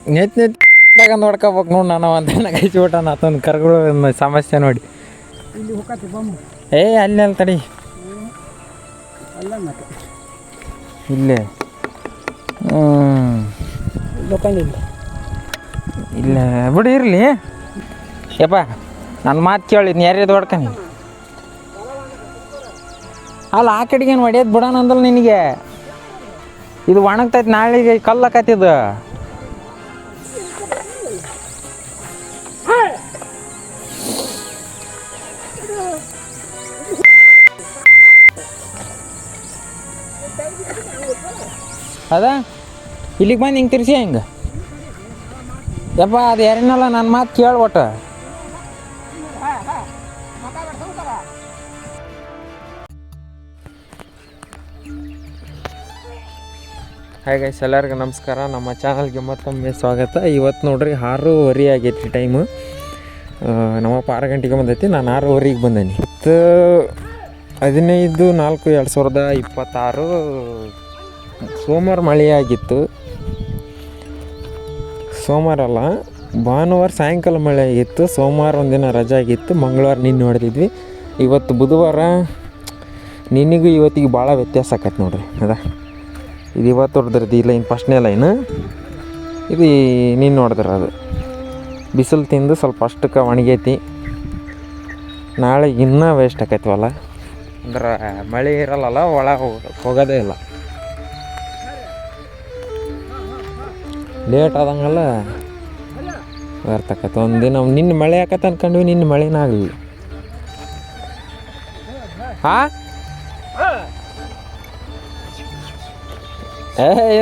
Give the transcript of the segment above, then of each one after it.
ನೆತ್ ನೋಡ್ಕೋಬೇಕು ನೋಡಿ ನಾನು ಅಂತ ಕೈಸಿಬಿಟ್ಟ ಆತೊಂದು ಕರ್ಗಳು ಸಮಸ್ಯೆ ನೋಡಿ. ಇಲ್ಲಿ ಹೋಗತಿ ಬೊಂಬು ಅಲ್ಲಿ ಅಲ್ಲಿ ತಡಿ ಅಲ್ಲ ಮತ್ತೆ ಇಲ್ಲೇ ಲೋಕಂಡಿಲ್ಲ ಇಲ್ಲ ಬಿಡು ಇರಲಿ. ಯಪ್ಪ ನನ್ನ ಮಾತು ಕೇಳಿ ಯಾರ್ಯದು ಹೊಡ್ಕನಿ ಅಲ್ಲ ಆ ಕಡೆಗೇನು ಹೊಡ್ಯೋದು ಬಿಡೋಣ ಅಂದಲ್ಲ ನಿನಗೆ. ಇದು ಒಣಗ್ತೈತಿ ನಾಳೆಗೆ ಕಲ್ಲಕತ್ತಿದ್ದು. ಅದ ಇಲ್ಲಿಗೆ ಬಂದು ಹಿಂಗೆ ತಿರ್ಸಿ ಹಿಂಗೆ ಯಪ್ಪ ಅದು ಯಾರೇನಲ್ಲ ನನ್ನ ಮಾತು ಕೇಳಿ ಒಟ್ಟು. ಹಾಯ್ ಗೈಸ್, ಎಲ್ಲರಿಗೂ ನಮಸ್ಕಾರ. ನಮ್ಮ ಚಾನಲ್ಗೆ ಮತ್ತೊಮ್ಮೆ ಸ್ವಾಗತ. ಇವತ್ತು ನೋಡ್ರಿ 6:30 ಆಗೈತಿ ಟೈಮು. ನಮ್ಮಪ್ಪ 6 ಗಂಟೆಗೆ ಬಂದೈತಿ, ನಾನು 6:30ಗೆ ಬಂದೇನಿ. 15/4/2026 ಸೋಮವಾರ ಮಳೆ ಆಗಿತ್ತು. ಸೋಮವಾರ ಅಲ್ಲ, ಭಾನುವಾರ ಸಾಯಂಕಾಲ ಮಳೆ ಆಗಿತ್ತು. ಸೋಮವಾರ ಒಂದಿನ ರಜೆ ಆಗಿತ್ತು. ಮಂಗಳವಾರ ನಿನ್ನೆ ಹೊಡೆದಿದ್ವಿ. ಇವತ್ತು ಬುಧವಾರ. ನಿನ್ನೆಗೂ ಇವತ್ತಿಗೆ ಭಾಳ ವ್ಯತ್ಯಾಸ ಆಕೈತೆ ನೋಡ್ರಿ. ಅದ ಇದು ಇವತ್ತು ಹೊಡೆದ್ರದ್ದು ಈ ಲೈನ್ ಫಸ್ಟ್ನೇ ಲೈನು, ಇದು ನಿನ್ನೆ ಹೊಡೆದ್ರದು. ಬಿಸಿಲು ತಿಂದು ಸ್ವಲ್ಪ ಅಷ್ಟಕ್ಕೆ ಒಣಗೈತಿ. ನಾಳೆ ಇನ್ನೂ ವೇಸ್ಟ್ ಆಕೈತಿವಲ್ಲ, ಅಂದ್ರೆ ಮಳೆ ಇರಲ್ಲ, ಒಳಗೆ ಹೋಗೋದೇ ಇಲ್ಲ. ಲೇಟ್ ಆದಂಗೆಲ್ಲ ವ್ಯರ್ಥ ಆಕೈತೆ. ಒಂದಿನ ನಿನ್ನೆ ಮಳೆ ಆಕತ್ತೆ ಅನ್ಕೊಂಡ್ವಿ, ನಿನ್ನೆ ಮಳೆನ ಆಗಲಿಲ್ಲ. ಹಾಂ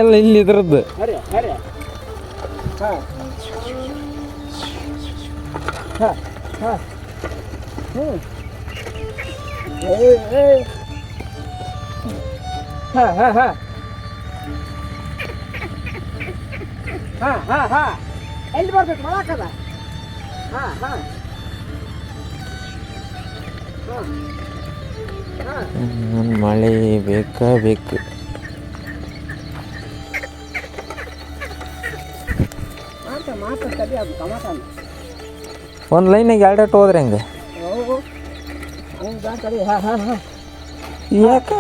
ಎಲ್ಲ ಇಲ್ಲಿ ಇದ್ರದ್ದು ಎಲ್ಲಿ ಬರ್ಬೇಕು ಮಾಡಾಕದ. ಮಳೆ ಬೇಕು. ಒಂದು ಲೈನಾಗ 2 ಹೋದ್ರೆ ಹೆಂಗೆ ಯಾಕ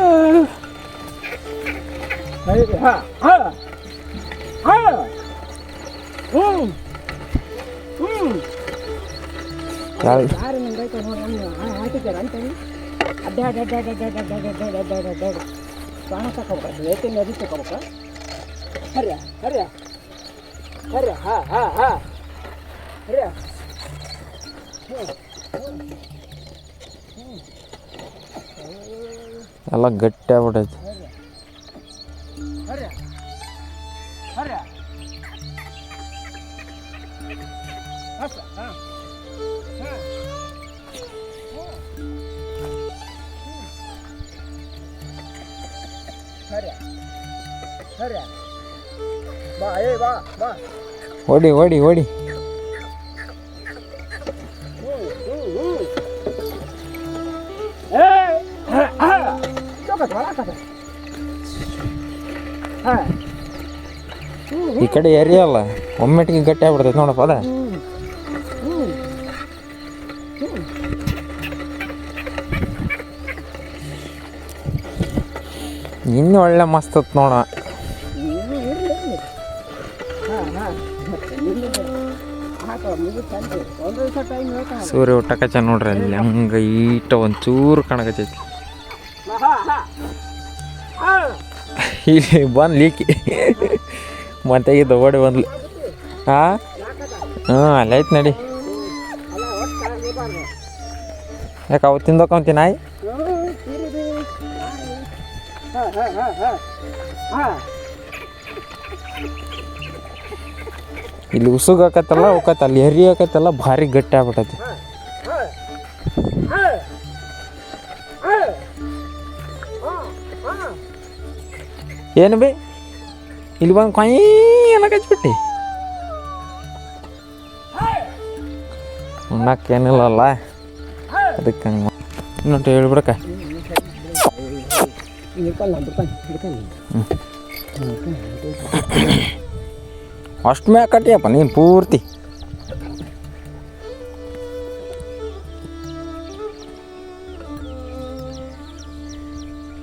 ಎಲ್ಲ ಗಟ್ಟಿ ಆಗ್ಬಿಟ್ಟೈತಿ. ಓಡಿ ಈ ಕಡೆ ಎರಿಯಲ್ಲ, ಒಮ್ಮೆಟ್ಟಿಗೆ ಗಟ್ಟಿ ಆಗ್ಬಿಡ್ತೈತೆ ನೋಡಪ್ಪ. ಅದ ಇನ್ನೂ ಒಳ್ಳೆ ಮಸ್ತ್ ನೋಡ. ಸೂರ್ಯ ಊಟಕಚ್ಚ ನೋಡ್ರಿ ಅಲ್ಲಿ ಹಂಗೆ ಈಟ ಒಂಚೂರು ಕಾಣಕತ್ತೈತಿ. ಇಲ್ಲಿ ಬಂದು ಲೀಕಿ ಮಂತೆಗಿದ್ದು ಓಡಿ ಬಂದ್ಲು. ಅಲ್ಲಿ ಐತೆ ನಡಿ. ಯಾಕೆ ಅವು ತಿಂದೋಕಂತಿ ನಾಯಿ? ಇಲ್ಲಿ ಉಸುಗ್ ಹಾಕತ್ತಲ್ಲ ಹೋಗತ್ತ, ಅಲ್ಲಿ ಎರಿ ಹಾಕತ್ತಲ್ಲ ಭಾರಿ ಗಟ್ಟಿ ಆಗ್ಬಿಟ್ಟೈತಿ. ಏನು ಬಿ ಇಲ್ಲಿ ಬಂದು ಕೊಯ್ ಎಲ್ಲ ಕಚ್ಬಿಟ್ಟು ಉಣ್ಣಕ್ಕೇನಿಲ್ಲಲ್ಲ, ಅದಕ್ಕೆ ಹಂಗೆ ಇನ್ನೊಂದು ಹೇಳ್ಬಿಡಕ್ಕ. ಅಷ್ಟು ಮ್ಯಾಗ ಕಟ್ಟಿಯಪ್ಪ ನೀನು ಪೂರ್ತಿ.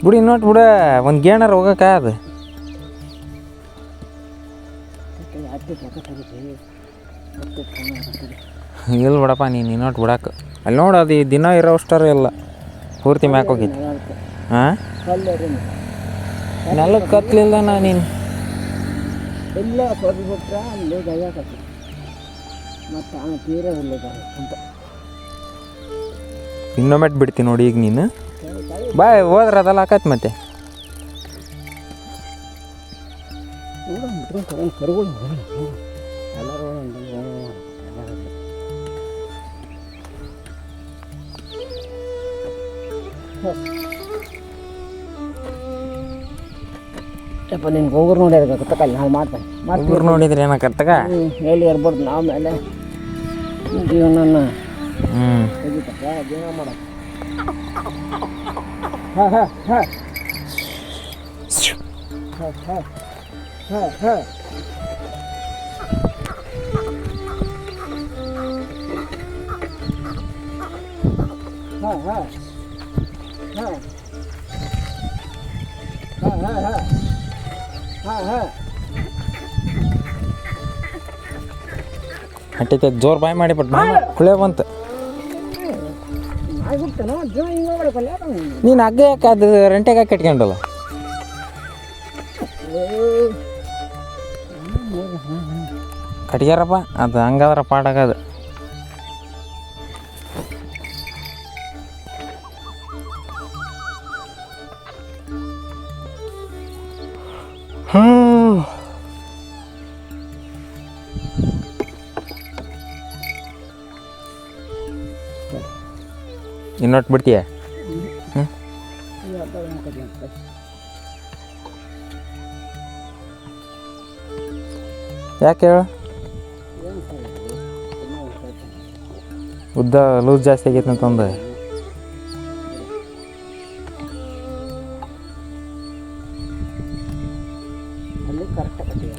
ಬಿಡಿ ನೋಟ್ ಬಿಡ, ಒಂದು ಗೇಣರ್ ಹೋಗಕ್ಕೆ ಅದು. ಇಲ್ಲ ಬಿಡಪ್ಪ ನೀನು ಇನ್ನೊಟ್ಟು ಬಿಡಕ್ಕೆ. ಅಲ್ಲಿ ನೋಡು ಅದು ದಿನ ಇರೋ ಅಷ್ಟರ ಇಲ್ಲ, ಪೂರ್ತಿ ಮ್ಯಾಕ್ ಹೋಗಿದ್ದೆ. ಹಾಂ ನೆಲ ಕತ್ಲಿಲ್ಲ ನೀನು ಎಲ್ಲ ಕೊಡ್ಬಿಟ್ರೆ ಅಲ್ಲಿ ಗಯ್ಯಾಕತ್ತಿ ಮತ್ತು ಆ ತೀರ ಹುಲ್ಲಿದ್ದಾರೆ ಅಂತ ಇನ್ನೊಮ್ಮೆಟ್ ಬಿಡ್ತೀನಿ ನೋಡಿ ಈಗ ನೀನು. ಬಾಯ್ ಹೋದ್ರೆ ಅದೆಲ್ಲ ಹಾಕತ್ ಮತ್ತೆ. ಕರುಗಳು ಎಲ್ಲರೂ ಯಪ್ಪ ನಿನ್ಗೆ ಹೋಗ್ರು ನೋಡಿ ಕತ್ತಕಲ್ಲ ನಾವು ಮಾಡ್ತೇನೆ ಹುಡುಗರು ನೋಡಿದ್ರೆ ಏನಾಕತ್ತಗ ಹೇಳಿ ಇರ್ಬಾರ್ದು ನಾವು ಮೇಲೆ ಜೀವನ ತೆಗಿತಕ್ಕ ಜೀವನ ಮಾಡೋದು. ಹಾಂ ಹಾಂ ಹಾಂ ಹಾಂ ಹಾಂ ಹಾಂ ಹಾಂ ಹಾಂ ಹಾಂ ಹಾಂ ಹಾಂ ಹಾಂ ಹಾಂ ಹಾಂ ಹಾಂ ಹಟ್ಟಿತೆ ಜೋರು ಬಾಯ್ ಮಾಡಿ ಬಿಟ್ಟು ಕುಳೆ ಬಂತು. ಆಗ್ಬಿಡ್ತೇನೋ ಜೀವ ಹಿಂಗೆ ಹೋಗ್ಬೇಕಲ್ಲ ಯಾಕೆ ನೀನು ಹಗ್ಗ ಯಾಕೆ ಅದು ರೆಂಟೆಗೆ ಹಾಕಿ ಕಟ್ಕೊಂಡಲ್ಲ. ಕಟ್ಗ್ಯಾರಪ್ಪ ಅದು ಹಂಗಾದ್ರೆ ಪಾಡಾಗದು. ಇನ್ನೊಟ್ಟು ಬಿಡ್ತೀಯ? ಯಾಕೆ ಹೇಳು? ಉದ್ದ ಲೂಸ್ ಜಾಸ್ತಿ ಆಗೈತೆ ಅಂತಂದು ಅಲ್ಲಿ ಕರೆಕ್ಟ್ ಕಟ್ಟಿದೆ.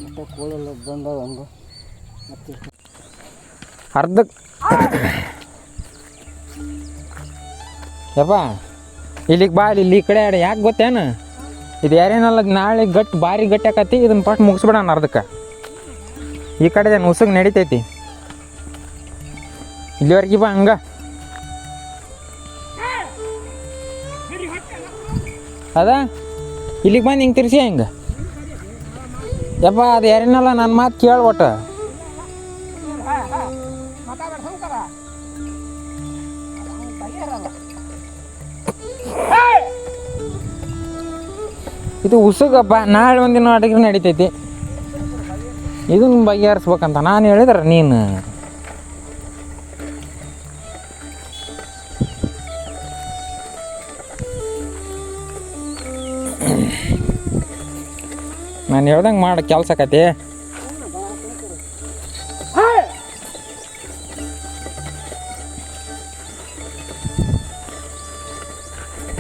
ಮತ್ತೆ ಕೋಳೆಲ್ಲ ಬಂದಾಗ ಒಂದು ಮತ್ತೆ ಅರ್ಧಕ್ಕೆ ಯಪ್ಪ ಇಲ್ಲಿಗೆ ಬಾ, ಇಲ್ಲಿ ಈ ಕಡೆ ಯಾಕೆ ಗೊತ್ತೇನು? ಇದು ಯಾರೇನಲ್ಲ ನಾಳೆ ಗಟ್ಟಿ ಭಾರಿ ಗಟ್ಟಿ ಆಕತಿ, ಇದನ್ನು ಫಸ್ಟ್ ಮುಗಿಸ್ಬಿಡೋಣ ಅರ್ಧಕ್ಕೆ. ಈ ಕಡೆ ಉಸುಗ್ ನಡಿತೈತಿ, ಇಲ್ಲಿವರೆಗೆ ಬಾ ಹಂಗ. ಅದ ಇಲ್ಲಿಗೆ ಬಂದು ಹಿಂಗೆ ತಿರ್ಸಿ ಹಿಂಗೆ. ಯಪ್ಪ ಅದು ಯಾರೇನಲ್ಲ ನನ್ನ ಮಾತು ಕೇಳಿ ಒಟ್ಟು. ಇದು ಉಸುಗಪ್ಪ, ನಾಳೆ ಒಂದಿನ ಅಡುಗೆ ನಡಿತೈತಿ, ಇದನ್ನು ಬಗೆಹರಿಸ್ಬೇಕಂತ ನಾನು ಹೇಳಿದ್ರೆ ನೀನು ನಾನು ಹೇಳ್ದಂಗೆ ಮಾಡ ಕೆಲಸ ಕತೆ.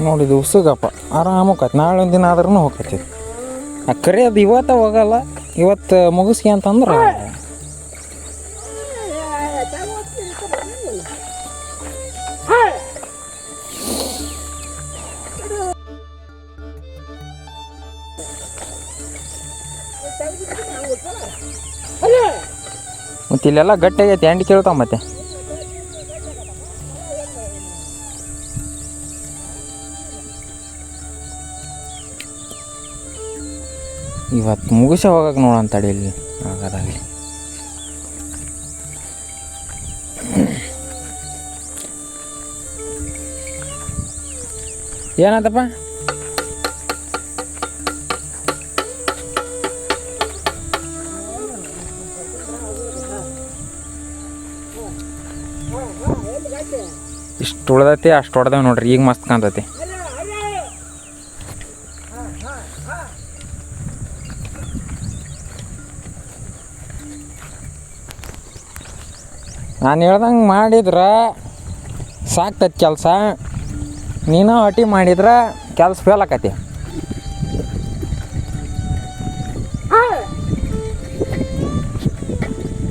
ನೋಡಿದು ಉಸುಗಪ್ಪ ಆರಾಮಕ್ಕೈತಿ, ನಾಳೆ ಒಂದು ದಿನ ಆದ್ರೂ ಹೋಗೈತಿ. ಆ ಕರೆ ಅದು ಇವತ್ತು ಹೋಗಲ್ಲ, ಇವತ್ತು ಮುಗಿಸ್ಕೆ ಅಂತಂದ್ರೆ ಮತ್ತು ಇಲ್ಲೆಲ್ಲ ಗಟ್ಟಿ ಆಗೈತಿ, ಎಂಡಿ ಕೇಳ್ತಾವ ಮತ್ತೆ. ಇವತ್ತು ಮುಗಿಸ ಹೋಗಕ್ಕೆ ನೋಡೋಣ ತಡಿ, ಇಲ್ಲಿ ಆಗೋದಾಗಲಿ. ಏನಾಯ್ತಪ್ಪ? ಇಷ್ಟು ಉಳ್ದೈತಿ, ಅಷ್ಟು ಹೊಡೆದೇವೆ ನೋಡ್ರಿ, ಈಗ ಮಸ್ತ್ ಕಾಣ್ತೈತಿ. ನಾನು ಹೇಳ್ದಂಗೆ ಮಾಡಿದ್ರೆ ಸಾಕ್ತೈತಿ ಕೆಲಸ. ನೀನು ಅಟಿ ಮಾಡಿದ್ರೆ ಕೆಲಸ ಫೇಲ್ ಆಕತಿ.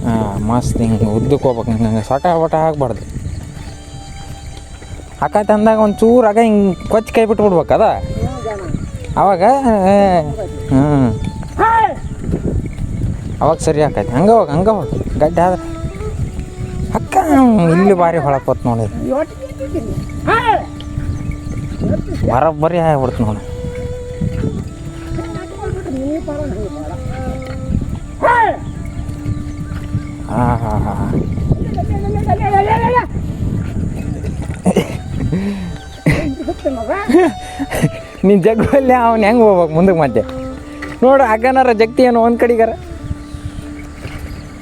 ಹಾಂ ಮಸ್ತ್ ಹಿಂಗೆ ಉದ್ದಕ್ಕೆ ಹೋಗ್ಬೇಕು, ಹಿಂಗೆ ಸೊಟ ಬಟ ಆಗಬಾರ್ದು. ಆಕತಿ ಅಂದಾಗ ಒಂದು ಚೂರು ಆಗ ಹಿಂಗೆ ಕೊಚ್ಚಿ ಕೈ ಬಿಟ್ಬಿಡ್ಬೇಕು ಅದ ಅವಾಗ. ಹ್ಞೂ ಅವಾಗ ಸರಿ ಆಕೈತಿ. ಹಂಗೆ ಹೋಗಿ ಗಡ್ಡೆ ಆದ್ರೆ ಅಕ್ಕ ಇಲ್ಲಿ ಭಾರಿ ಹೊಳಕೋತ್ ನೋಡಿ, ಬರೋಬ್ಬರಿ ಆಗ್ಬಿಡ್ತು ನೋಡಿ. ಹಾಂ ಹಾಂ ಹಾಂ ನೀನು ಜಗ್ಗಲ್ಲಿ ಅವ್ನು ಹೆಂಗೆ ಹೋಗ್ಬೇಕು ಮುಂದಕ್ಕೆ ಮತ್ತೆ ನೋಡು. ಅಕ್ಕನಾರ ಜಗ್ತಿ ಏನು ಒಂದು ಕಡೆಗಾರ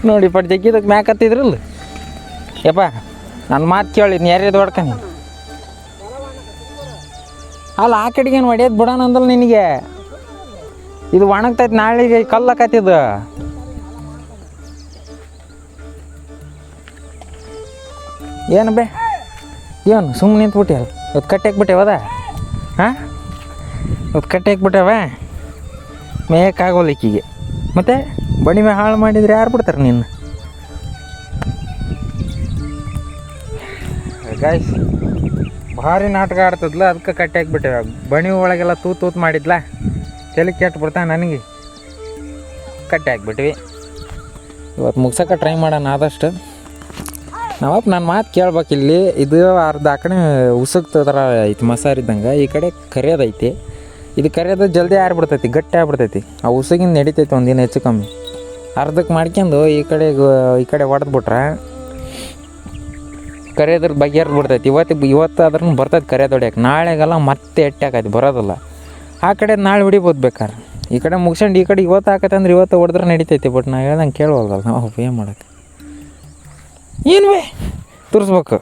ನೋಡಿ ಪಟ್ ಜಗ್ಗಿದಕ್ಕೆ ಮ್ಯಾಕ್ ಹತ್ತಿದ್ರಲ್ಲ. ಯಪ್ಪ ನನ್ನ ಮಾತು ಕೇಳಿ ನೀನು ಯಾರ್ಯಾರು ಹೊಡ್ಕನಿ ಅಲ್ಲ ಆ ಕಡೆಗೇನು ಹೊಡ್ಯೋದು ಬಿಡೋಣ ಅಂದಲ್ಲ ನಿನಗೆ. ಇದು ಒಣಗ್ತೈತಿ, ನಾಳೆಗೆ ಕಲ್ಲಕತ್ತಿದ್ದು. ಏನು ಬೇ ಏನು ಸುಮ್ಮನೆ ನಿಂತ್ಬಿಟ್ಟಿಯಲ್ಲ, ಇವತ್ತು ಕಟ್ಟಿ ಹಾಕ್ಬಿಟ್ಟೇವದ. ಹಾಂ ಇವತ್ತು ಕಟ್ಟಿ ಹಾಕ್ಬಿಟ್ಟವ ಮೇಯಕ್ಕಾಗೋಲ್ಲ ಈಕಿಗೆ. ಮತ್ತು ಬಡಿ ಮೇ ಹಾಳು ಮಾಡಿದ್ರೆ ಯಾರು ಬಿಡ್ತಾರೆ ನಿನ್ನ. ಗಾಯ್ಸ್ ಭಾರಿ ನಾಟಕ ಆಡ್ತದ್ಲ, ಅದಕ್ಕೆ ಕಟ್ಟಿ ಹಾಕ್ಬಿಟ್ಟೇವ. ಬಣಿ ಒಳಗೆಲ್ಲ ತೂತು ಮಾಡಿದ್ಲ, ತಲೆ ಕೆಟ್ಟು ಬಿಡ್ತಾ ನನಗೆ. ಕಟ್ಟಿ ಹಾಕ್ಬಿಟ್ವಿ. ಇವತ್ತು ಮುಗ್ಸೋಕೆ ಟ್ರೈ ಮಾಡೋಣ ಆದಷ್ಟು. ನಾವಪ್ಪ ನನ್ನ ಮಾತು ಕೇಳ್ಬೇಕು. ಇಲ್ಲಿ ಇದು ಅರ್ಧ ಆ ಕಡೆ ಉಸುಕ್ತ ಥರ ಐತಿ ಮಸಾರಿದ್ದಂಗೆ, ಈ ಕಡೆ ಕರಿಯೋದೈತಿ. ಇದು ಕರಿಯೋದು ಜಲ್ದಿ ಆರಿಬಿಡ್ತೈತಿ, ಗಟ್ಟಿ ಆಗ್ಬಿಡ್ತೈತಿ. ಆ ಉಸುಗಿಂದ ನಡಿತೈತಿ ಒಂದಿನ ಹೆಚ್ಚು ಕಮ್ಮಿ. ಅರ್ಧಕ್ಕೆ ಮಾಡ್ಕೊಂಡು ಈ ಕಡೆ ಹೊಡೆದ್ಬಿಟ್ರೆ ಕರಿಯೋದ್ರ ಬಗೆಹರ್ದು ಬಿಡ್ತೈತಿ. ಇವತ್ತು ಅದ್ರನ್ನ ಬರ್ತೈತಿ ಕರಿಯೋದು ಹೊಡ್ಯಕ್ಕೆ. ನಾಳೆಗೆಲ್ಲ ಮತ್ತೆ ಎಟ್ಟೆ ಹಾಕೈತಿ ಬರೋದಿಲ್ಲ. ಆ ಕಡೆ ನಾಳೆ ಹೊಡಿಬೋದು ಬೇಕಾರೆ. ಈ ಕಡೆ ಮುಗಿಸ್ಕೊಂಡು ಈ ಕಡೆ ಇವತ್ತು ಹಾಕೈತೆ ಅಂದ್ರೆ ಇವತ್ತು ಹೊಡೆದ್ರೆ ನಡಿತೈತಿ. ಬಟ್ ನಾ ಹೇಳ್ದಂಗೆ ಕೇಳುವಲ್ವಲ್ಲ ನಾವು ಏನು ಮಾಡೋಕ್ಕೆ. ಏನು ಬೇ ತುರ್ಸ್ಬೇಕು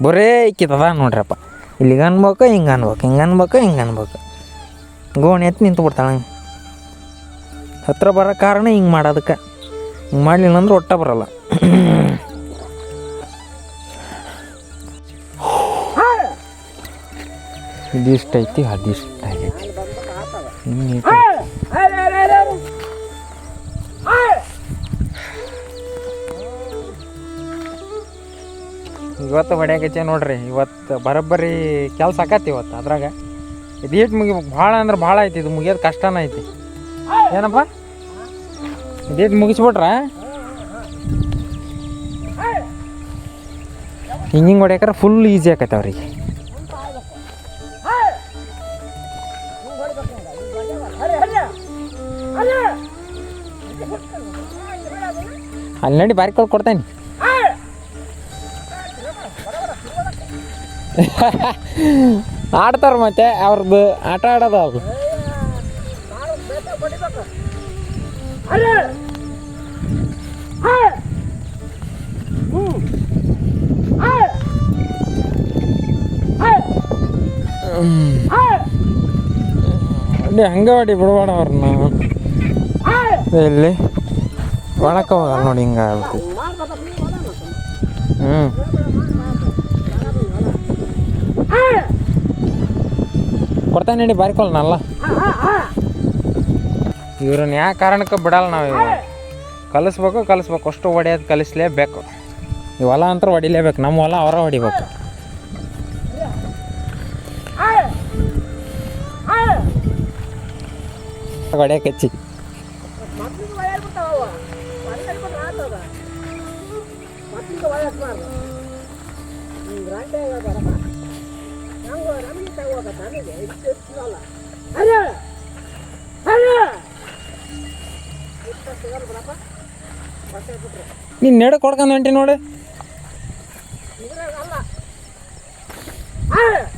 ಬರೇ ಇಕ್ಕಿತದ ನೋಡ್ರಪ್ಪ. ಇಲ್ಲಿಗೆ ಅನ್ಬೇಕು, ಹಿಂಗೆ ಅನ್ಬೇಕು. ಗೋಣಿ ಎತ್ತು ನಿಂತು ಬಿಡ್ತಾಳೆ. ಹಂಗೆ ಹತ್ರ ಬರೋ ಕಾರಣ ಹಿಂಗೆ ಮಾಡೋದಕ್ಕೆ. ಹಿಂಗೆ ಮಾಡಲಿಲ್ಲ ಅಂದ್ರೆ ಒಟ್ಟ ಬರೋಲ್ಲ. ಇದಿಷ್ಟು ಐತಿ, ಅದಿಷ್ಟು ಆಗೈತಿ. ಇವತ್ತು ಹೊಡ್ಯಾಕೈತಿ ನೋಡ್ರಿ. ಇವತ್ತು ಬರೋಬ್ಬರಿ ಕೆಲಸ ಆಕತಿ ಇವತ್ತು. ಅದ್ರಾಗ ಇದು ಮುಗಿಬೇಕು. ಭಾಳ ಅಂದ್ರೆ ಭಾಳ ಐತಿ. ಇದು ಮುಗಿಯೋದು ಕಷ್ಟನ ಐತಿ. ಏನಪ್ಪ ಇದೇಟ್ ಮುಗಿಸ್ಬಿಟ್ರ ಹಿಂಗೆ ಹೊಡ್ಯಾಕ್ರೆ ಫುಲ್ ಈಸಿ ಆಕೈತೆ ಅವ್ರಿಗೆ. ಅಲ್ಲಿ ನೋಡಿ ಬಾರಿ ಕೊಡ್ತೇನೆ. ಆಡ್ತಾರೆ ಮತ್ತೆ ಅವ್ರದ್ದು ಆಟ ಆಡೋದು ಅವ್ರು. ಹಂಗೆ ಹೊಡಿ ಬಿಡ್ಬೇಡ ಅವ್ರನ್ನ. ಎಲ್ಲಿ ಒಳಕ್ಕೆ ಹೋಗಲ್ಲ ನೋಡಿ, ಹಿಂಗೆ ಆಗುತ್ತೆ. ಕೊಡ್ತಾನೆ ನಡಿ ಬಾರಿಕೊಲ್ನಲ್ಲ. ಇವ್ರನ್ನ ಯಾವ ಕಾರಣಕ್ಕೆ ಬಿಡಲ್ಲ ನಾವು. ಕಲಿಸ್ಬೇಕು ಅಷ್ಟು ಹೊಡೆಯೋದು ಕಲಿಸ್ಲೇಬೇಕು. ಈ ಹೊಲ ಅಂತ ಹೊಡಿಲೇಬೇಕು. ನಮ್ಮ ಹೊಲ ಅವರ ಹೊಡಿಬೇಕು. ಹೊಡ್ಯಕ್ಕೆ ಹೆಚ್ಚಿ ನೀನು ನೆಡ ಕೊಡ್ಕೊಂಡು ಹೊಂಟಿ ನೋಡಿ.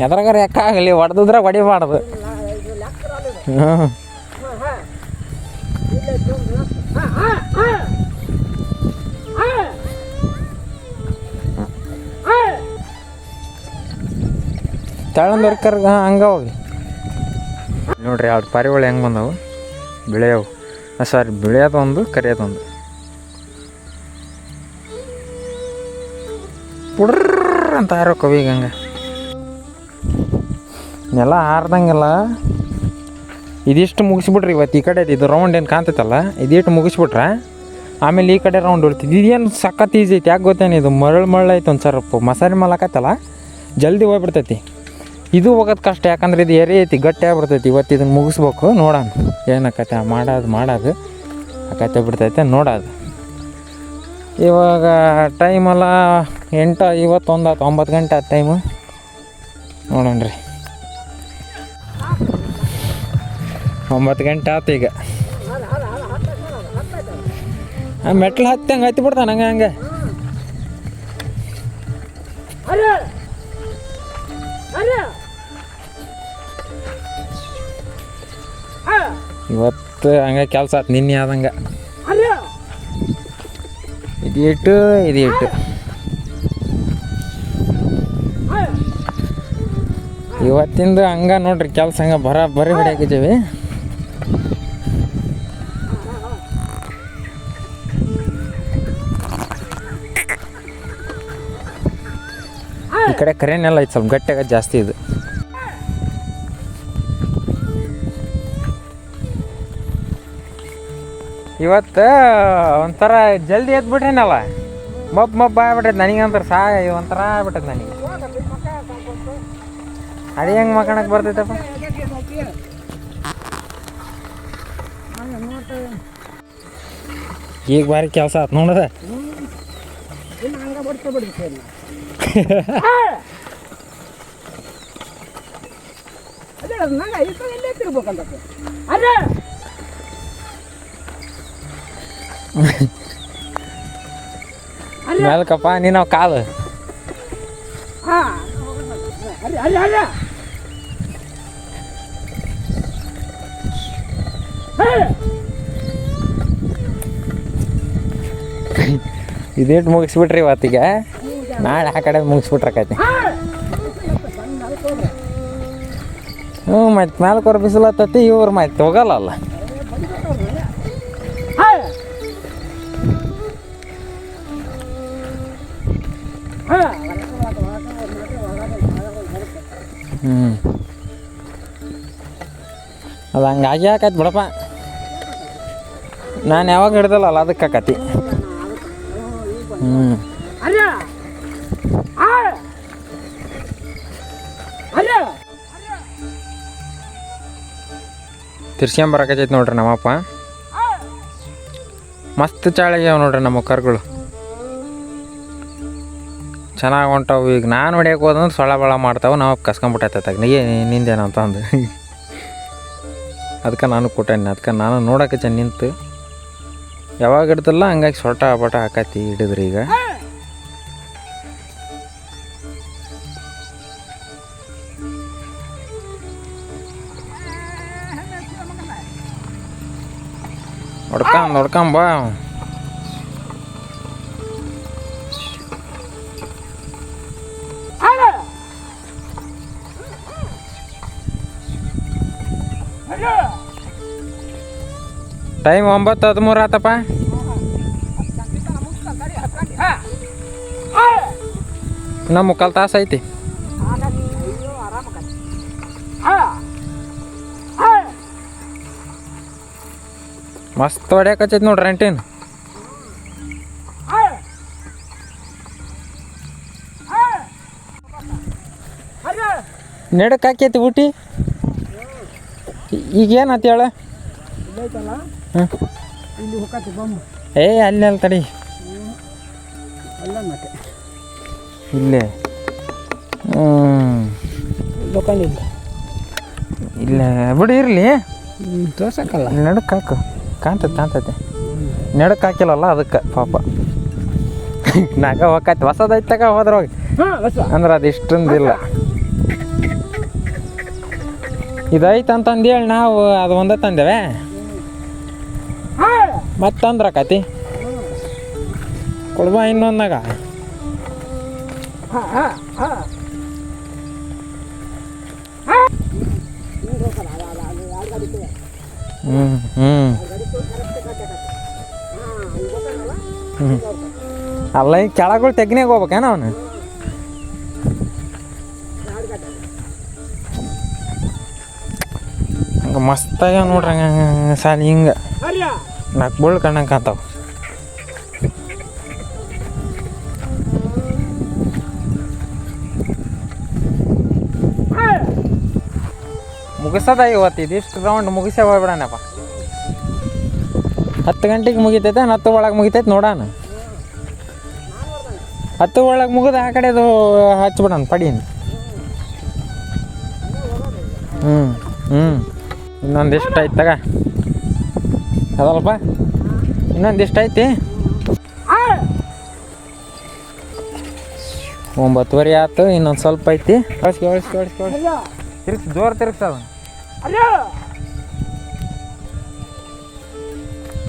ಎದ್ರಾಗಾರ ಯಾಕಾಗಲಿ ಹೊಡೆದಿದ್ರೆ ಹೊಡಿಬಾರ್ದು. ಹಾಂ ತಳಂದರ್ಕರ್ಗ ಹಂಗೆ ಹೋಗಿ ನೋಡ್ರಿ. ಎರಡು ಪಾರಿಗಳು ಹೆಂಗೆ ಬಂದವು ಬೆಳೆಯವು. ಸಾರಿ ಬೆಳೆಯೋದೊಂದು ಕರಿಯೋದೊಂದು. ಪುಡ್ರ ಅಂತ ಆರೋಕವ ಈಗ ಹಂಗೆ ನೆಲ ಹಾರ್ದಂಗೆಲ್ಲ ಇದಿಷ್ಟು ಮುಗಿಸ್ಬಿಟ್ರಿ ಇವತ್ತು ಈ ಕಡೆ ಇದು ರೌಂಡ್ ಏನು ಕಾಣ್ತೈತಲ್ಲ ಇದಿಷ್ಟು ಮುಗಿಸ್ಬಿಟ್ರೆ ಆಮೇಲೆ ಈ ಕಡೆ ರೌಂಡ್ ಹೊಡ್ತಿದ್ದು ಇದೇನು ಸಖತ್ ಈಜಿ ಐತಿ ಯಾಕೆ ಗೊತ್ತೇನು ಇದು ಮರಳು ಐತೆ ಒಂದು ಸ್ವಲ್ಪ ಮಸಾಲೆ ಮಲಾಕತ್ತಲ್ಲ ಜಲ್ದಿ ಹೋಗ್ಬಿಡ್ತೈತಿ ಇದು ಹೋಗೋದು ಕಷ್ಟ ಯಾಕಂದ್ರೆ ಇದು ಎರೆ ಐತಿ ಗಟ್ಟಿ ಆಗ್ಬಿಡ್ತೈತಿ ಇವತ್ತು ಇದನ್ನು ಮುಗಿಸ್ಬೇಕು ನೋಡೋಣ ಏನಾಕತ್ತೆ ಮಾಡೋದು ಆಕತ್ತೆ ಬಿಡ್ತೈತೆ ನೋಡೋದು ಇವಾಗ ಟೈಮೆಲ್ಲ 8:51 ಆಯ್ತು 9 ಗಂಟೆ ಆದ ಟೈಮು ನೋಡೋಣ ರೀ 9 ಗಂಟೆ ಆಯ್ತು ಈಗ ಮೆಟ್ಲು ಹತ್ತಿ ಬಿಡ್ತಾನೆ ಹಂಗೆ ಇವತ್ತು ಹಂಗೆ ಕೆಲಸ ಆಯ್ತು ನಿನ್ನೆ ಆದಂಗೆ ಇದು ಇಟ್ಟು ಇವತ್ತಿಂದು ಹಂಗೆ ನೋಡ್ರಿ ಕೆಲಸ ಹಂಗೆ ಬರೀ ಹೊಡಿಯಾಕಿದ್ದೀವಿ ಈ ಕಡೆ ಕರೆನೆಲ್ಲ ಐತೆ ಸ್ವಲ್ಪ ಗಟ್ಟಿಯಾಗ ಜಾಸ್ತಿ ಇದು ಇವತ್ತು ಒಂಥರ ಜಲ್ದಿ ಎದ್ಬಿಟ್ರೇನಲ್ಲ ಮಬ್ಬ ಆಗ್ಬಿಟ್ಟೈತೆ ನನಗಂತ ಒಂಥರ ಆಗ್ಬಿಟ್ಟೈತೆ ನನಗೆ ಅದೇ ಹೆಂಗೆ ಮಕ್ಕಳಕ್ಕೆ ಬರ್ತೈತಪ್ಪ ಈಗ ಬಾರಿ ಕೆಲಸ ಆಯ್ತು ನೋಡದ ಮೇಲ್ಕಪ್ಪ ನೀನು ಕಾಲು ಇದೇಟು ಮುಗಿಸ್ಬಿಟ್ರಿ ಇವತ್ತಿಗೆ ನಾಳೆ ಆ ಕಡೆ ಮುಗಿಸ್ಬಿಟ್ರಕೈತಿ ಮತ್ತೆ ಮ್ಯಾಲ್ಕೊರ ಬಿಸಿಲತ್ತತಿ ಇವ್ರು ಮತ್ತೆ ಹೋಗಲ್ಲ ಅದು ಹಂಗಾಗಿ ಆಕೈತಿ ಬಿಡಪ್ಪ ನಾನು ಯಾವಾಗ ಹಿಡ್ದಲ್ಲ ಅದಕ್ಕೆ ಆಕತಿ ತಿರ್ಸ್ಕೊಂಬರಕೈತೈತಿ ನೋಡ್ರಿ ನಮ್ಮಪ್ಪ ಮಸ್ತ್ ಚಾಳಿಗ್ಯಾವ ನೋಡ್ರಿ ನಮ್ಮ ಕರ್ಗಳು ಚೆನ್ನಾಗಿ ಹೊಂಟವು ಈಗ ನಾನು ಹೊಡ್ಯಕ್ಕೆ ಹೋದಂದ್ರೆ ಸೊಳ್ಳ ಬಳ ಮಾಡ್ತಾವೆ ನಾವು ಕಸ್ಕೊಂಬಿಟ್ಟೈತೆ ನಿಂದೇನು ಅಂತ ಅಂದು ಅದಕ್ಕೆ ನಾನು ಕೊಟ್ಟೇನಿ ಅದಕ್ಕೆ ನಾನು ನೋಡಕ್ಕೆ ನಿಂತು ಯಾವಾಗ ಹಿಡ್ದಲ್ಲ ಹಂಗಾಗಿ ಸೊಟ್ಟ ಬಟ ಹಾಕತಿ ಹಿಡಿದ್ರಿ ಈಗ ಹೊಡ್ಕೊಂಬ ಟೈಮ್ 9:13 ಆತಪ್ಪ ನಮ್ಮ ಮುಕ್ಕಾಲು ತಾಸು ಐತಿ ಮಸ್ತ್ ಹೊಡ್ಯಾಕತ್ತೈತಿ ನೋಡ್ರಿ ರೆಂಟಿನ ನೆಡಕ್ಕೆ ಹಾಕೈತಿ ಊಟಿ ಈಗೇನು ಆತ ಹೇಳ ಏ ಅಲ್ಲಿ ತಡಿ ಇಲ್ಲೇ ಇಲ್ಲ ಬಿಡಿ ಇರಲಿ ತೋರ್ಸಕ್ಕಲ್ಲ ನಡಕ್ಕೆ ಹಾಕು ಕಾಣ್ತೈತೆ ನಡಕ್ಕೆ ಹಾಕಿಲ್ಲಲ್ಲ ಅದಕ್ಕೆ ಪಾಪ ನಾಗ ಹೋಗೈತಿ ಹೊಸದೈತಾಗ ಹೋದ್ರೋಗಿ ಅಂದ್ರೆ ಅದು ಇಷ್ಟೊಂದಿಲ್ಲ ಇದೈತೆ ಅಂತಂದು ಹೇಳಿ ನಾವು ಅದು ಒಂದೇ ತಂದೇವೆ ಮತ್ತೆ ತಂದ್ರಕತಿ ಕೊಡ್ಬಾ ಇನ್ನೊಂದಾಗ ಅಲ್ಲ ಈ ಕೆಳಗಳು ತೆಗ್ನಾಗ ಹೋಗ್ಬೇಕೇನ ಅವನು ಹಂಗೆ ಮಸ್ತಾಗ ನೋಡ್ರಿ ಹಂಗೆ ಸಾಲಿ ಹಿಂಗೆ ನಾಲ್ಕು ಬಳ್ಳು ಕಣ್ಣಂಗೆ ಕಾಂತಾವ. ಮುಗಿಸೋದ ಇವತ್ತು ಇದಿಷ್ಟು ರೌಂಡ್ ಮುಗಿಸೇ ಹೋಗ್ಬಿಡಣಪ್ಪ. 10 ಗಂಟೆಗೆ ಮುಗಿತೈತೆ 10 ಒಳಗೆ ಮುಗಿತೈತೆ ನೋಡೋಣ. 10 ಒಳಗೆ ಮುಗಿದು ಆ ಕಡೆದು ಹಚ್ಬಿಡೋಣ ಪಡೀನಿ. ಇನ್ನೊಂದಿಷ್ಟು ಐತೆ ತಗ ಅದಲ್ಪ, ಇನ್ನೊಂದಿಷ್ಟು ಐತಿ. 9:30 ಆಯ್ತು, ಇನ್ನೊಂದು ಸ್ವಲ್ಪ ಐತಿ. ತಿರ್ಗಿಸಿ ಜೋರು ತಿರ್ಗಿಸದ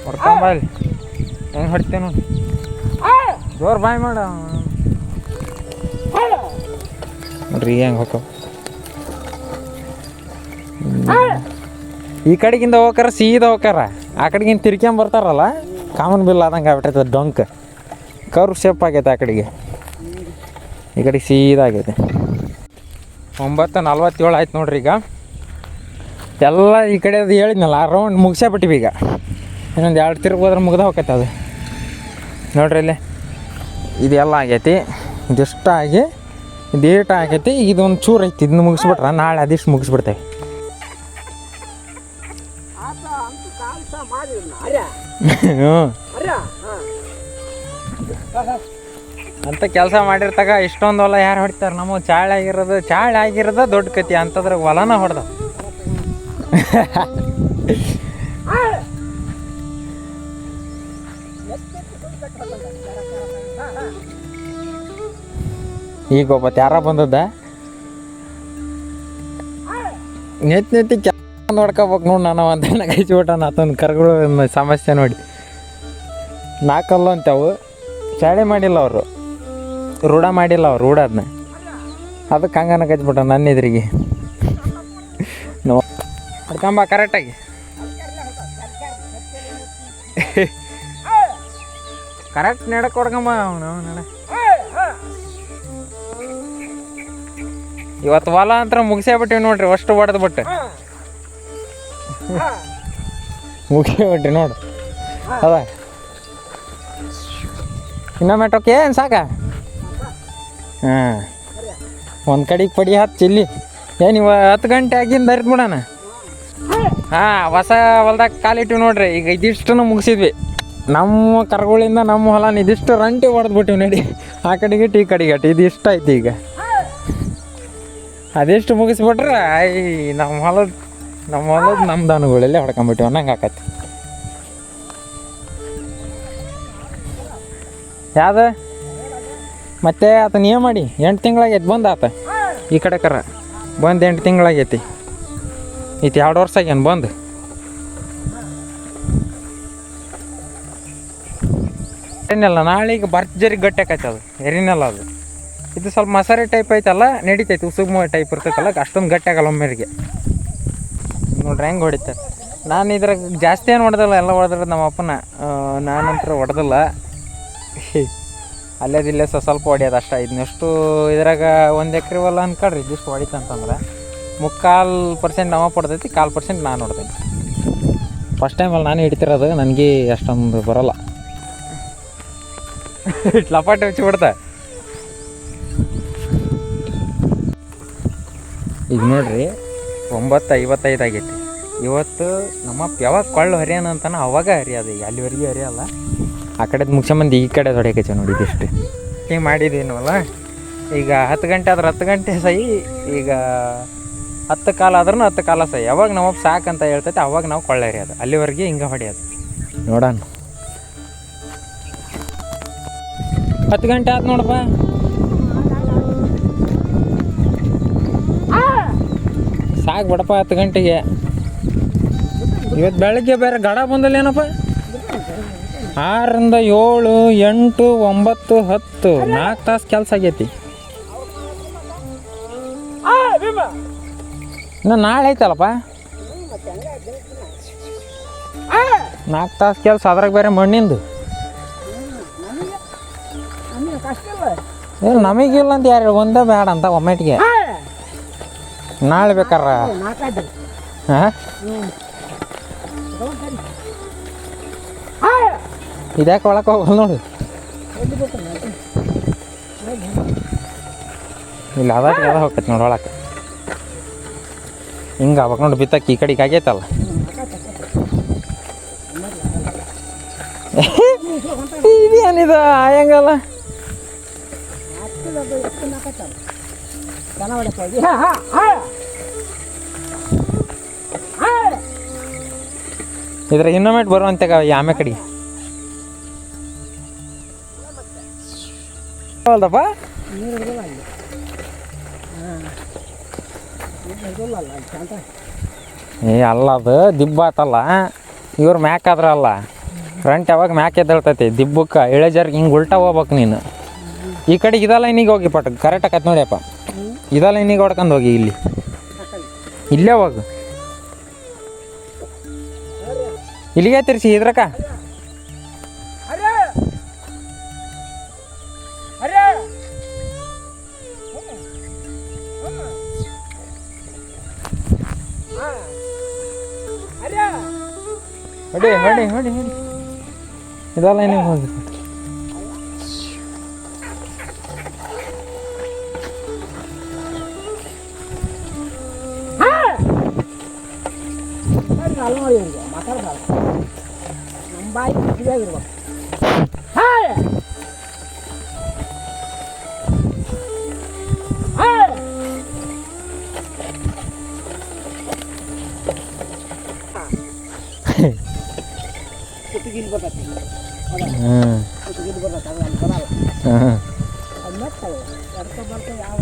ಹೊಡ್ಕೊಂಬಲ್ಲಿ ಹೆಂಗೆ ಹೊಡಿತೇವೆ ನೋಡಿ. ಜೋರು ಬಾಯ್ ಮಾಡ ನೋಡ್ರಿ ಹೆಂಗೆ ಹೋಗ್ತಾವ. ಈ ಕಡೆಗಿಂದ ಹೋಗಾರ ಸೀದಾ ಹೋಗಾರ, ಆ ಕಡೆಗಿಂದ ತಿರ್ಕೊಂಬರ್ತಾರಲ್ಲ ಕಾಮನ್ ಬಿಲ್ ಆದಂಗೆ ಆಗ್ಬಿಟ್ಟೈತೆ. ಡೊಂಕ್ ಕರ್ವ್ ಶೇಪ್ ಆಗೈತೆ, ಆ ಕಡೆಗೆ ಈ ಕಡೆಗೆ ಸೀದಾ ಆಗೈತೆ. 9:47 ಆಯ್ತು ನೋಡ್ರಿ. ಈಗ ಎಲ್ಲ ಈ ಕಡೆ ಅದು ಹೇಳಿದ್ನಲ್ಲ ಆ ರೌಂಡ್ ಮುಗಿಸೇ ಬಿಟ್ಟಿವಿ. ಈಗ ಇನ್ನೊಂದು 2 ತಿರುಗಿ ಹೋದ್ರೆ ಮುಗ್ದು ಹೋಗೈತೆ ಅದು ನೋಡ್ರಿ. ಇಲ್ಲಿ ಇದೆಲ್ಲ ಆಗೈತಿ, ಇದಿಷ್ಟ ಆಗಿ ಇದೇಟ ಆಗೈತಿ. ಇದೊಂದು ಚೂರು ಐತಿ, ಇದನ್ನ ಮುಗಿಸ್ಬಿಟ್ರೆ ನಾಳೆ ಅದಿಷ್ಟು ಮುಗಿಸ್ಬಿಡ್ತೇವೆ ಹ್ಞೂ ಅಂತ ಕೆಲಸ ಮಾಡಿರ್ತಾಗ ಇಷ್ಟೊಂದು ಹೊಲ ಯಾರು ಹೊಡಿತಾರೆ? ನಮಗೆ ಚಾಳೆ ಆಗಿರೋದು ದೊಡ್ಡ ಕತಿ. ಅಂತಂದ್ರೆ ಹೊಲನ ಹೊಡೆದ ಈಗ ಒಬ್ಬತ್ತು ಯಾರ ಬಂದದ್ದ ನೆತ್ತಿ ನೋಡ್ಕೋಬೇಕು ನೋಡಿ. ನಾನು ಅಂತ ಕೈಸ್ಬಿಟ್ಟ ಆತನ ಕರ್ಗಳು ಸಮಸ್ಯೆ ನೋಡಿ. 4 ಕಲ್ಲು ಅಂತವು ಚಾಳೆ ಮಾಡಿಲ್ಲ ಅವರು, ರೂಢ ಮಾಡಿಲ್ಲ ಅವ್ರು ರೂಢದನ್ನ. ಅದಕ್ಕೆ ಹಂಗನ ಕಚ್ಬಿಟ್ಟ ನನ್ನ ಎದುರಿಗೆ. ಹೊಡ್ಕೊಂಬ ಕರೆಕ್ಟಾಗಿ ಕರೆಕ್ಟ್ ನಡಕ್ಕೆ ಹೊಡ್ಕೊಂಬ ಅವನು ನಡ. ಇವತ್ತು ಹೊಲ ಅಂತ ಮುಗಿಸೇ ಬಿಟ್ಟಿವಿ ನೋಡ್ರಿ. ಅಷ್ಟು ಹೊಡೆದು ಬಿಟ್ಟು ಮುಗಿಸೇ ಬಿಟ್ರಿ ನೋಡು. ಅದ ಇನ್ನೊಮ್ಮೆ ಟೊಕ್ಕೆ ಏನು ಸಾಕ? ಹಾಂ, ಒಂದು ಕಡೆಗೆ ಪಡಿ ಹತ್ತು ಇಲ್ಲಿ ಏನು ಇವ 10 ಗಂಟೆ ಆಗಿಂದ ಅರಿತು ಬಿಡೋಣ. ಹಾಂ, ಹೊಸ ಹೊಲ್ದಾಗ ಕಾಲಿಟ್ಟಿವಿ ನೋಡ್ರಿ. ಈಗ ಇದಿಷ್ಟನ್ನು ಮುಗಿಸಿದ್ವಿ. ನಮ್ಮ ಕರ್ಗಳಿಂದ ನಮ್ಮ ಹೊಲನ ಇದಿಷ್ಟು ರಂಟಿ ಹೊಡೆದ್ಬಿಟ್ಟಿವಿ ನಡಿ. ಆ ಕಡೆಗೆ ಈ ಕಡೆಗೆ ಇದಿಷ್ಟು ಐತಿ. ಈಗ ಅದೆಷ್ಟು ಮುಗಿಸ್ಬಿಟ್ರೆ ನಮ್ಮ ಹೊಲದ ನಮ್ಮ ದನಗಳಲ್ಲೇ ಹೊಡ್ಕೊಂಬಿಟ್ಟಿವಿ ಅನ್ನಂಗೆ ಆಕತಿ. ಯಾವ್ದು ಮತ್ತೆ ಆತನ ಏನು ಮಾಡಿ 8 ತಿಂಗಳಾಗೈತಿ ಬಂದ ಆತ. ಈ ಕಡೆ ಕರ ಬಂದು 8 ತಿಂಗಳಾಗೈತಿ. ಇದು 2 ವರ್ಷ ಆಗ್ಯಾನ ಬಂದು. ಎರಿನೆಲ್ಲ ನಾಳೆಗೆ ಭರ್ಜರಿ ಗಟ್ಟಿ ಆಕೈತೆ ಅದು ಎರಿನೆಲ್ಲ. ಅದು ಇದು ಸ್ವಲ್ಪ ಮಸಾರಿ ಟೈಪ್ ಐತಲ್ಲ, ನಡಿತೈತಿ. ಉಸುಗು ಟೈಪ್ ಇರ್ತೈತಲ್ಲ, ಅಷ್ಟೊಂದು ಗಟ್ಟಿ ಆಗಲ್ಲ ಒಮ್ಮೆರಿಗೆ. ನೋಡ್ರಿ ಹೆಂಗೆ ಹೊಡಿತಾರೆ. ನಾನು ಇದ್ರಾಗ ಜಾಸ್ತಿ ಏನು ಹೊಡೆದಿಲ್ಲ, ಎಲ್ಲ ಹೊಡೆದ್ರೆ ನಮ್ಮ ಅಪ್ಪನ. ನಾನಂತರ ಹೊಡೆದಿಲ್ಲ, ಅಲ್ಲೇದಿಲ್ಲೇ ಸ್ವಲ್ಪ ಹೊಡಿಯೋದು ಅಷ್ಟ. ಇದನ್ನಷ್ಟು ಇದ್ರಾಗ 1 ಎಕರೆ ಹೊಲ ಅನ್ಕೊಳ್ರಿ. ಇದಿಷ್ಟು ಹೊಡಿತಂತಂದ್ರೆ 3/4% ಅವ ಪಡ್ತೈತಿ, 1/4% ನಾನು ಹೊಡ್ತೀನಿ. ಫಸ್ಟ್ ಟೈಮಲ್ಲಿ ನಾನು ಹಿಡಿತಿರೋದು, ನನಗೆ ಅಷ್ಟೊಂದು ಬರೋಲ್ಲ. ಲಪಾಟೆ ಹಚ್ಚಿ ಬಿಡ್ತಾ. ಈಗ ನೋಡ್ರಿ 9:55 ಆಗೈತಿ. ಇವತ್ತು ನಮ್ಮಪ್ಪ ಯಾವಾಗ ಕೊಳ್ಳು ಹರಿಯೋಣ ಅಂತಾನೆ ಅವಾಗ ಹರಿಯೋದು. ಈಗ ಅಲ್ಲಿವರೆಗೆ ಹರಿಯಲ್ಲ. ಆ ಕಡೆದು ಮುಗಿಸ್ಕೊಂಬಂದು ಈ ಕಡೆ ಹೊಡೆಯಕೈತಿ ನೋಡಿ. ಇದಿಷ್ಟು ಹಿಂಗೆ ಮಾಡಿದ್ದೀನವಲ್ಲ. ಈಗ 10 ಗಂಟೆ ಆದ್ರೆ 10 ಗಂಟೆ ಸಹಿ. ಈಗ 10 ಕಾಲ ಆದ್ರೂ 10 ಕಾಲ ಸಹಿ. ಯಾವಾಗ ನಮ್ಮಪ್ಪ ಸಾಕಂತ ಹೇಳ್ತೈತೆ ಅವಾಗ ನಾವು ಕೊಳ್ಳ ಹರಿಯೋದು. ಅಲ್ಲಿವರೆಗೆ ಹಿಂಗೆ ಹೊಡೆಯೋದು. ನೋಡೋಣ. 10 ಗಂಟೆ ಆಯ್ತು ನೋಡಪ್ಪ. ಸಾಕು ಬಿಡಪ್ಪ 10 ಗಂಟೆಗೆ. ಇವತ್ತು ಬೆಳಗ್ಗೆ ಬೇರೆ ಗಡ ಬಂದಲ್ಲ ಏನಪ್ಪ. 6ರಿಂದ 7, 8, 9, 10 4 ತಾಸು ಕೆಲಸ ಆಗೈತಿ. ಇನ್ನು ನಾಳೆ ಐತಲ್ಲಪ್ಪ 4 ತಾಸು ಕೆಲಸ. ಅದ್ರಾಗ ಬೇರೆ ಮಣ್ಣಿಂದು ಏನು ನಮಗಿಲ್ಲ ಅಂತ ಯಾರು ಒಂದೇ ಬೇಡ ಅಂತ ಒಮ್ಮೆಟ್ಟಿಗೆ. ನಾಳೆ ಬೇಕಾರ ನಾಲ್ಕಾಯ್ತು ಹಾಂ ಹ್ಞೂ ಇದ್ಯಾಕೆ ಒಳಕ್ಕೆ ಹೋಗಲ್ಲ ನೋಡಿ ಎಲ್ಲಿ ಗೊತ್ತಲ್ಲ ಇಲ್ಲ ಅದಾಟ ಅದ ಹೋಗ್ತೈತೆ ನೋಡಿ ಒಳಕ್ಕೆ ಹಿಂಗೆ ಅವಾಗ ನೋಡಿ ಬಿತ್ತಕ್ಕೆ ಈ ಕಡೆಗೆ ಆಗೈತಲ್ಲ ಇದೇನಿದು ಆಯಂಗಲ್ಲ ಇದ್ರ ಇನ್ನೊಮೆಟ್ ಬರುವಂತೆ ಆಮೆ ಕಡೆಗೆ ಹೌದಪ್ಪ ನೀರು ಹಿಡಿದಲ್ಲ ಅಲ್ಲಿ ಹಾಂ ಹಿಡಿದಲ್ಲ ಅಲ್ಲಿ ಅಂತ ಏ ಅಲ್ಲ ಅದು ದಿಬ್ಬ ಆತಲ್ಲ ಇವ್ರು ಮ್ಯಾಕ್ ಆದ್ರಲ್ಲ ಫ್ರಂಟ್ ಯಾವಾಗ ಮ್ಯಾಕ್ ಎದ್ದೇಳ್ತೈತಿ ದಿಬ್ಬಕ್ಕೆ ಇಳೆಜರ್ಗೆ ಹಿಂಗೆ ಉಲ್ಟಾ ಹೋಗ್ಬೇಕು ನೀನು ಈ ಕಡೆಗೆ ಇದ ಲೈನಿಗೆ ಹೋಗಿ ಪಟ್ ಕರೆಕ್ಟ್ ಆಕತ್ ನೋಡಿಯಪ್ಪ ಇದ ಲೈನಿಗೆ ಹೊಡ್ಕೊಂಡು ಹೋಗಿ ಇಲ್ಲಿ ಇಲ್ಲೇ ಹೋಗು ಇಲ್ಲಿಗೆ ತಿರ್ಸಿ ಇದ್ರಕ್ಕ ಹೊಡಿ ಹೊಡಿ ಹೊಡಿ ಹೊಡಿ ಇದೆಲ್ಲ ಏನಿಗೆ ಹೋಗಿ ಅಲ್ಲ ನೋಡಿ ಇವ್ರಿಗೆ ಮಾತಾಡ್ಬಾರ್ದು ನಮ್ಮ ಬಾಯಿ ಕಿವಿಯಾಗಿರ್ಬೇಕು ಕುತ್ತಿಗಿಲ್ ಬರ್ತೈತಿ ಕುತ್ತಿಗಿಲ್ ಬರ್ತೈತಿ ಅದು ಅಲ್ಲಿ ಬರಲ್ಲ ಅದು ಮೆತ್ತಗೆ ಎಡ್ಕ ಬರ್ತವೆ ಯಾವ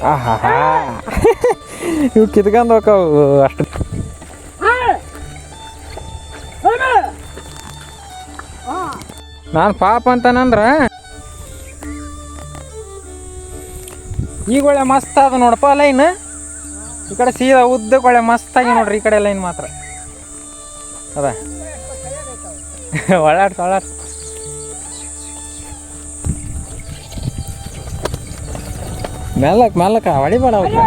ಆಹಾ ಇವು ಕಿತ್ಕೊಂಡು ಹೋಗವು ಅಷ್ಟು ನಾನು ಪಾಪ ಅಂತಾನಂದ್ರ ಈಗ ಒಳ್ಳೆ ಮಸ್ತ್ ಅದ ನೋಡಪ್ಪ ಲೈನ್ ಈ ಕಡೆ ಸೀದಾ ಉದ್ದಕ್ಕೆ ಒಳ್ಳೆ ಮಸ್ತಾಗಿ ನೋಡ್ರಿ ಈ ಕಡೆ ಲೈನ್ ಮಾತ್ರ ಅದ ಒಳ್ಳಾಡ್ಸ ಒಳ್ಳಾಡ್ಸ ಮೆಲ್ಲಕ್ಕೆ ಹೊಡಿಬೇಡ ಅವಕ್ಕೆ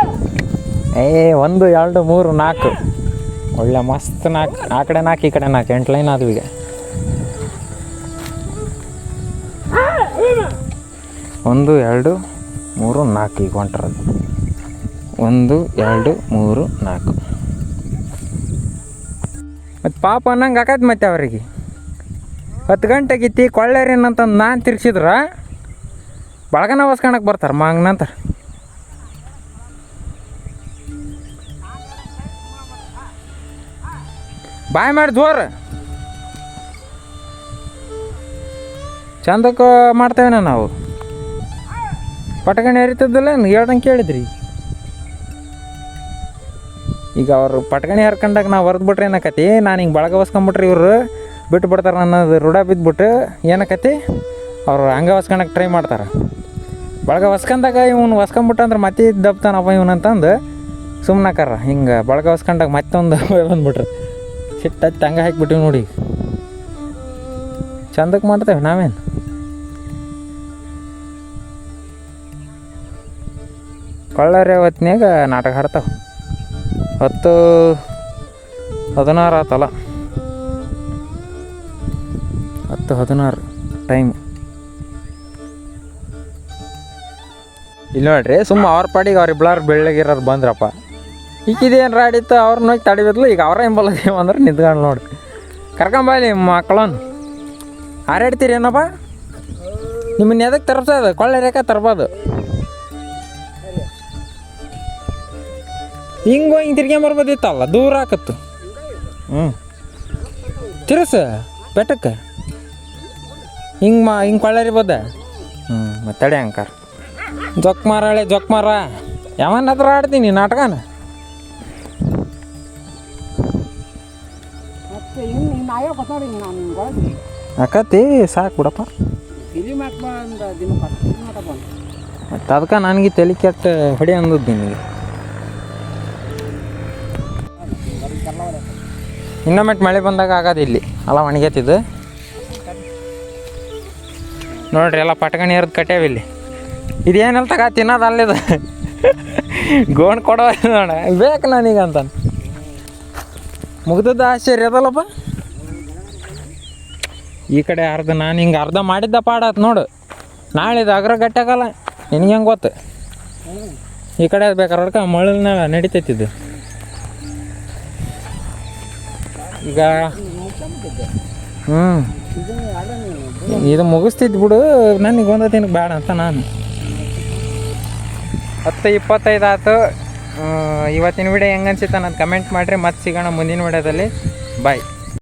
ಏ 1 2 3 4 ಒಳ್ಳೆ ಮಸ್ತ್ 4 ಆ ಕಡೆ 4 ಈ ಕಡೆ 4 8 ಲೈನ್ ಆದವು ಈಗ 1 2 3 4 ಈಗ ಹೊಂಟ್ರದು 1 2 3 4 ಮತ್ತು ಪಾಪ ಅನ್ನಂಗೆ ಆಕೈತೆ ಮತ್ತೆ ಅವ್ರಿಗೆ 10 ಗಂಟೆಗಿತ್ತಿ ಕೊಳ್ಳೇರೇನಂತಂದು ನಾನು ತಿರ್ಗಿಸಿದ್ರೆ ಬಳಗನ ಹೊಸ್ಕೊಳಕ್ಕೆ ಬರ್ತಾರೆ ಹಂಗೆ ನಂತರ ಬಾಯ್ ಮಾಡಿ ಜೋರು ಚಂದಕ್ಕೆ ಮಾಡ್ತೇವೆ ನಾವು ಪಟಕಣಿ ಹರಿತದ್ದಲ್ಲ ಹೇಳ್ದಂಗೆ ಕೇಳಿದ್ರಿ ಈಗ ಅವ್ರು ಪಟಕಣಿ ಹರ್ಕೊಂಡಾಗ ನಾವು ಹೊರದ್ಬಿಟ್ರೆ ಏನಾಕತಿ ನಾನು ಹಿಂಗೆ ಬಳಗ ಹೊಸ್ಕೊಂಬಿಟ್ರಿ ಇವರು ಬಿಟ್ಟು ಬಿಡ್ತಾರೆ ಅನ್ನೋದು ರೂಢ ಬಿದ್ದುಬಿಟ್ಟು ಏನಾಕತಿ ಅವ್ರು ಹಂಗೆ ಹೊಸ್ಕೊಳಕ್ಕೆ ಟ್ರೈ ಮಾಡ್ತಾರೆ ಬಳಗ ಹೊಸ್ಕೊಂಡಾಗ ಇವ್ನು ಹೊಸ್ಕೊಂಬಿಟ್ಟು ಅಂದ್ರೆ ಮತ್ತೆ ದಬ್ತಾನಪ್ಪ ಇವನಂತಂದು ಸುಮ್ಮನಾಕಾರ ಹಿಂಗೆ ಬಳಗ ಹೊಸ್ಕೊಂಡಾಗ ಮತ್ತೊಂದು ಬಂದ್ಬಿಟ್ರೆ ಸಿಟ್ಟತ್ತು ಹಂಗೆ ಹಾಕಿಬಿಟ್ಟಿವಿ ನೋಡಿ ಚಂದಕ್ಕೆ ಮಾಡ್ತೇವೆ ನಾವೇನು ಕೊಳ್ಳಾರೆ ಹೊತ್ತಿನಾಗ ನಾಟಕ ಹಾಡ್ತಾವೆ 10 16 ಆತಲ್ಲ 10 16 ಟೈಮ್ ಇಲ್ಲಿ ನೋಡ್ರಿ ಸುಮ್ಮ ಅವ್ರ ಪಾಡಿಗೆ ಅವ್ರಿಬ್ಳಾರು ಬೆಳ್ಳಗಿರೋರು ಬಂದ್ರಪ್ಪ ಈಗಿದೇನು ರಾಡಿತ್ತು ಅವ್ರನ್ನ ಹೋಗಿ ತಡಿಬೇಕಲ್ಲ ಈಗ ಅವ್ರ ಎಂಬಲ್ಲದೇವ ಅಂದ್ರೆ ನಿಂತ್ಕೊಂಡು ನೋಡಿ ಕರ್ಕೊಂಬಲ್ಲಿ ಮಕ್ಕಳನ್ನು ಹಾರಾಡ್ತೀರಿ ಏನಪ್ಪ ನಿಮ್ಮನ್ನ ಎದಕ್ಕೆ ತರ್ಸೋದು ಕೊಳ್ಳೆ ರೇಖೆ ತರ್ಬೋದು ಹಿಂಗೆ ಹಿಂಗೆ ತಿರ್ಗ್ಯಾಂಬರ್ಬೋದಿತ್ತಲ್ಲ ದೂರ ಹಾಕತ್ತು ತಿರ್ಸ ಬೆಟ್ಟಕ್ಕೆ ಹಿಂಗೆ ಕೊಳ್ಳರಿಬೋದ ಮತ್ತೆ ತಡೆ ಅಂಕಾರ ಜೊಕ್ ಮಾರಾಳೆ ಜೊಕ್ ಮಾರ ಯಾವನ್ನ ಹತ್ರ ಆಡ್ತೀನಿ ನಾಟಕನ ಮತ್ತೆ ಇನ್ನು ನಾವೇ ಗೊತ್ತಾಡಿ ನಾನು ಬಳಸಿ ಆಕತಿ ಸಾಕು ಬಿಡಪ್ಪ ಫಿಲಿಮ್ ಹಾಕ್ಬ ಅಂದ ದಿನ ಮಾತಾ ಬಂದು ಮತ್ತು ಅದಕ್ಕೆ ನನಗೆ ತಲೆ ಕೆಟ್ಟ ಹೊಡಿ ಅಂದದ್ದು ನಿನಗೆ ಇನ್ನೊಮ್ಮೆ ಮಳೆ ಬಂದಾಗ ಆಗೋದು ಇಲ್ಲಿ ಅಲ್ಲ ಒಣಗೈತಿದ್ದು ನೋಡ್ರಿ ಎಲ್ಲ ಪಟ್ಕಣಿ ಇರೋದು ಕಟ್ಯಾವ ಇಲ್ಲಿ ಇದೇನಲ್ಲ ತಗ ತಿನ್ನೋದು ಅಲ್ಲಿದು ಗೋಣ್ ಕೊಡೋ ನೋಡ ಬೇಕು ನನಗಂತ ಮುಗ್ದದ್ದು ಆಶ್ಚರ್ಯ ಅದಲ್ಲಪ್ಪ ಈ ಕಡೆ ಅರ್ಧ ನಾನು ಹಿಂಗೆ ಅರ್ಧ ಮಾಡಿದ್ದ ಪಾಡಾತ್ ನೋಡು ನಾಳಿದು ಅಗ್ರ ಗಟ್ಟಾಗಲ್ಲ ನಿನಗೆ ಹೆಂಗೆ ಗೊತ್ತು ಈ ಕಡೆ ಬೇಕಾರೆ ಹೊಡ್ಕ ಮಳನ ನಡಿತೈತಿದ್ದು ಈಗ ಇದು ಮುಗಿಸ್ತಿದ್ದು ಬಿಡು ನನಗೆ ಒಂದತಿನ ಬೇಡ ಅಂತ ನಾನು 10:25 ಆಯ್ತು ಇವತ್ತಿನ ವಿಡಿಯೋ ಹೆಂಗೆ ಅನ್ಸಿತ್ತು ಅನ್ನೋದು ಕಮೆಂಟ್ ಮಾಡಿರಿ ಮತ್ತೆ ಸಿಗೋಣ ಮುಂದಿನ ವಿಡಿಯೋದಲ್ಲಿ ಬಾಯ್